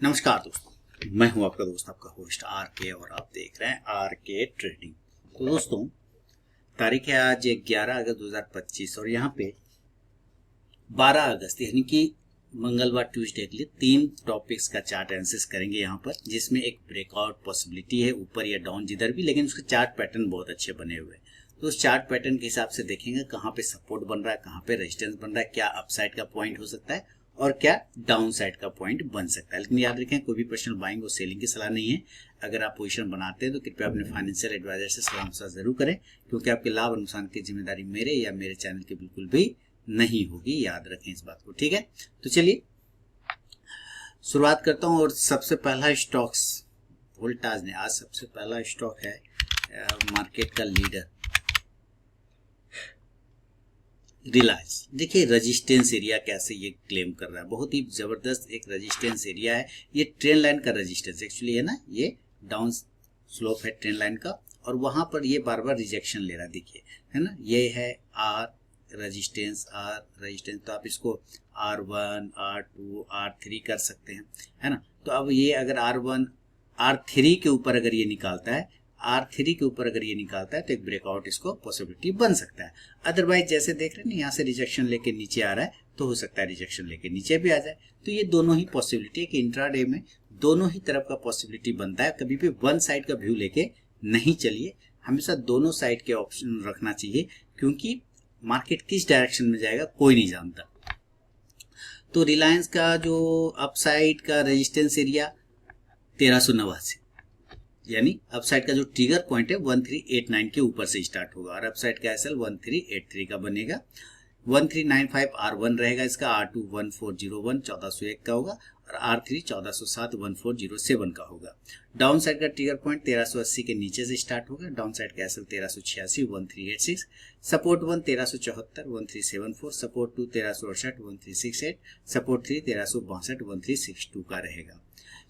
नमस्कार दोस्तों, मैं हूं आपका दोस्त, आपका होस्ट आर के, और आप देख रहे हैं आर के ट्रेडिंग। तो दोस्तों, तारीख है आज 11 अगस्त 2025 और यहाँ पे 12 अगस्त यानी कि मंगलवार ट्यूसडे के लिए 3 टॉपिक्स का चार्ट एनालिसिस करेंगे यहाँ पर, जिसमें एक ब्रेकआउट पॉसिबिलिटी है ऊपर या डाउन जिधर भी, लेकिन उसके चार्ट पैटर्न बहुत अच्छे बने हुए हैं। तो उस चार्ट पैटर्न के हिसाब से देखेंगे कहाँ पे सपोर्ट बन रहा है, कहाँ पे रेजिस्टेंस बन रहा है, क्या अपसाइड का पॉइंट हो सकता है और क्या डाउन साइड का पॉइंट बन सकता है। लेकिन याद रखें, कोई भी पर्सनल बाइंग और सेलिंग की सलाह नहीं है। अगर आप पोजीशन बनाते हैं तो कृपया अपने फाइनेंशियल एडवाइजर से सलाह मशवरा जरूर करें, क्योंकि आपके लाभ और नुकसान की जिम्मेदारी मेरे या मेरे चैनल की बिल्कुल भी नहीं होगी। याद रखें इस बात को, ठीक है। तो चलिए शुरुआत करता हूँ। और सबसे पहला स्टॉक्स वोल्टास ने, आज सबसे पहला स्टॉक है मार्केट का लीडर रिलायंस। देखिए रेजिस्टेंस एरिया कैसे ये क्लेम कर रहा है, बहुत ही जबरदस्त एक रेजिस्टेंस एरिया है। ये ट्रेन लाइन का रेजिस्टेंस एक्चुअली है ना, ये डाउन स्लोप है ट्रेन लाइन का, और वहां पर ये बार बार रिजेक्शन ले रहा है, देखिए है ना। ये है आर रेजिस्टेंस, तो आप इसको R1, R2, R3 कर सकते हैं, है ना। तो अब ये अगर R1, R3 के ऊपर अगर ये निकालता है, R3 के ऊपर अगर ये निकालता है तो एक ब्रेकआउट इसको पॉसिबिलिटी बन सकता है। अदरवाइज जैसे देख रहे हैं ना, यहाँ से रिजेक्शन लेके नीचे आ रहा है, तो हो सकता है रिजेक्शन लेके नीचे भी आ जाए। तो ये दोनों ही पॉसिबिलिटी है कि इंट्राडे में दोनों ही तरफ का पॉसिबिलिटी बनता है। कभी भी वन साइड का व्यू लेके नहीं चलिए, हमेशा दोनों साइड के ऑप्शन रखना चाहिए, क्योंकि मार्केट किस डायरेक्शन में जाएगा कोई नहीं जानता। तो रिलायंस का जो अपसाइड का रेजिस्टेंस एरिया 1389, यानी अपसाइड का जो ट्रिगर पॉइंट है 1389 के ऊपर से स्टार्ट होगा, और अपसाइड का एसएल 1383 का बनेगा। 1395 R1 रहेगा इसका, R2 1401 1401 का होगा, और R3 1407 1407 का होगा। डाउन साइड का ट्रिगर पॉइंट 1380 के नीचे से स्टार्ट होगा, डाउन साइड का एसएल 1386 1386, सपोर्ट 1 1374 1374, सपोर्ट 2 1368 1368, सपोर्ट 3 1362 1362 का रहेगा।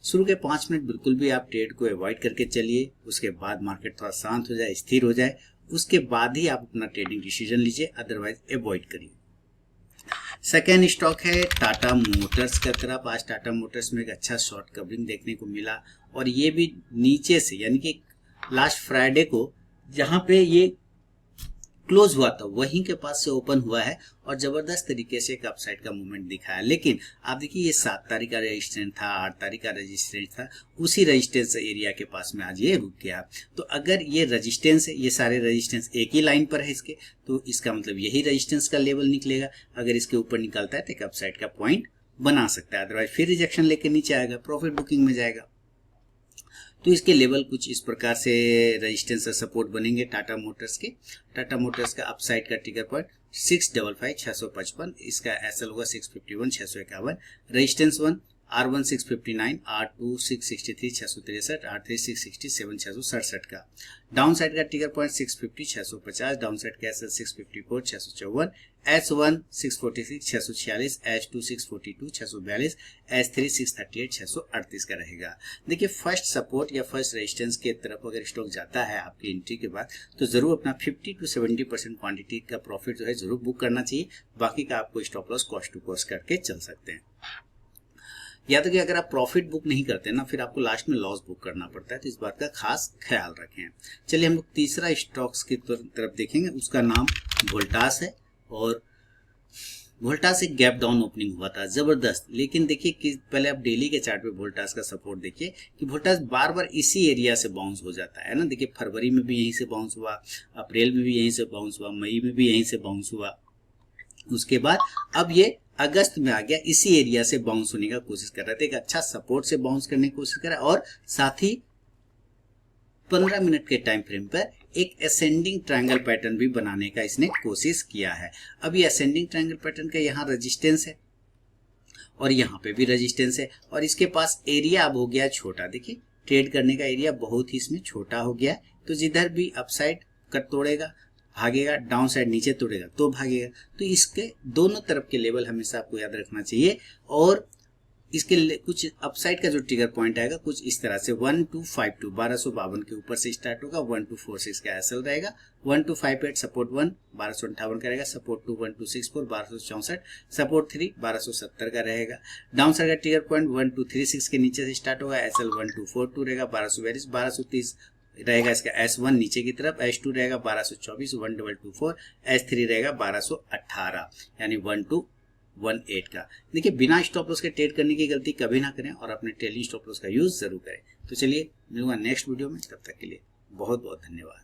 शुरू के 5 मिनट बिल्कुल भी आप ट्रेड को अवॉइड करके चलिए, उसके बाद मार्केट थोड़ा शांत हो जाए, स्थिर हो जाए, उसके बाद ही आप अपना ट्रेडिंग डिसीजन लीजिए, अदरवाइज अवॉइड करिए। सेकेंड स्टॉक है टाटा मोटर्स की तरफ। आज टाटा मोटर्स में एक अच्छा शॉर्ट कवरिंग देखने को मिला, और ये भी नीचे से, यानी कि लास्ट फ्राइडे को जहां पे ये क्लोज हुआ था वहीं के पास से ओपन हुआ है, और जबरदस्त तरीके से एक अपसाइड का मूवमेंट दिखाया। लेकिन आप देखिए, ये 7 तारीख का रेजिस्टेंस था, 8 तारीख का रेजिस्टेंस था, उसी रेजिस्टेंस एरिया के पास में आज ये रुक गया। तो अगर ये रेजिस्टेंस है, ये सारे रेजिस्टेंस एक ही लाइन पर है इसके, तो इसका मतलब यही रेजिस्टेंस का लेवल निकलेगा। अगर इसके ऊपर निकलता है तो एक अपसाइड का पॉइंट बना सकता है, अदरवाइज फिर रिजेक्शन लेके नीचे आएगा, प्रॉफिट बुकिंग में जाएगा। तो इसके लेवल कुछ इस प्रकार से रेजिस्टेंस और सपोर्ट बनेंगे टाटा मोटर्स के। टाटा मोटर्स का अपसाइड का ट्रिगर पॉइंट 655 655, इसका एसएल होगा 651 651, रेजिस्टेंस 1 R1 659, R2 663 663, R3 667 667 का। डाउन साइड का ट्रिगर पॉइंट 650 650, डाउन साइड का एसएल 654 654, H1 646 646, H2 642 642, H3 638 638 का रहेगा। देखिए, फर्स्ट सपोर्ट या फर्स्ट रेजिस्टेंस के तरफ अगर स्टॉक जाता है आपकी एंट्री के बाद, तो जरूर अपना 50 to 70% क्वांटिटी का प्रॉफिट जो है जरूर बुक करना चाहिए। बाकी का आपको stop loss cost to cost करके चल सकते हैं। या तो कि अगर आप प्रॉफिट बुक नहीं करते ना, फिर आपको लास्ट में लॉस बुक करना पड़ता है, तो इस बात का खास ख्याल रखें। चलिए हम लोग तीसरा स्टॉक्स की तरफ देखेंगे, उसका नाम वोल्टास है। और वोल्टास एक गैप डाउन ओपनिंग हुआ था जबरदस्त, लेकिन देखिए कि पहले आप डेली के चार्ट पे वोल्टास का सपोर्ट देखिए कि वोल्टास बार बार इसी एरिया से बाउंस हो जाता है ना। देखिए फरवरी में भी यहीं से बाउंस हुआ, अप्रैल में भी यहीं से बाउंस हुआ, मई में भी यहीं से बाउंस हुआ, उसके बाद अब ये अगस्त में आ गया, इसी एरिया से बाउंस होने का कोशिश कर रहा था, एक अच्छा सपोर्ट से बाउंस करने की कोशिश कर रहा है, और साथ ही 15 मिनट के टाइम फ्रेम पर एक असेंडिंग ट्रायंगल पैटर्न भी बनाने का इसने कोशिश किया है। अब ये असेंडिंग ट्रायंगल पैटर्न का यहाँ रेजिस्टेंस है और यहाँ पे भी रेजिस्टेंस है, और इसके पास एरिया अब हो गया छोटा। देखिए ट्रेड करने का एरिया बहुत ही इसमें छोटा हो गया, तो जिधर भी अपसाइड कट तोड़ेगा भागेगा, डाउन साइड नीचे तोड़ेगा तो भागेगा। तो इसके दोनों तरफ के लेवल हमेशा आपको याद रखना चाहिए, और इसके कुछ अपसाइड का जो ट्रिगर पॉइंट आएगा कुछ इस तरह से 1252 1252 के ऊपर से स्टार्ट होगा, 1246 का एसएल रहेगा, 1258 सपोर्ट 1 1258 का रहेगा, सपोर्ट 2 1264 1264, सपोर्ट 3 1270 का रहेगा। डाउन साइड का ट्रिगर पॉइंट 1236 के नीचे से स्टार्ट होगा, एसएल 1242 रहेगा, 1242 1230 रहेगा इसका S1 नीचे की तरफ, S2 रहेगा 1224 1224, S3 रहेगा 1218 यानी 1218 का। देखिए बिना स्टॉप लॉस के ट्रेड करने की गलती कभी ना करें और अपने ट्रेलिंग स्टॉप लॉस का यूज जरूर करें। तो चलिए मिलूंगा नेक्स्ट वीडियो में, तब तक के लिए बहुत बहुत धन्यवाद।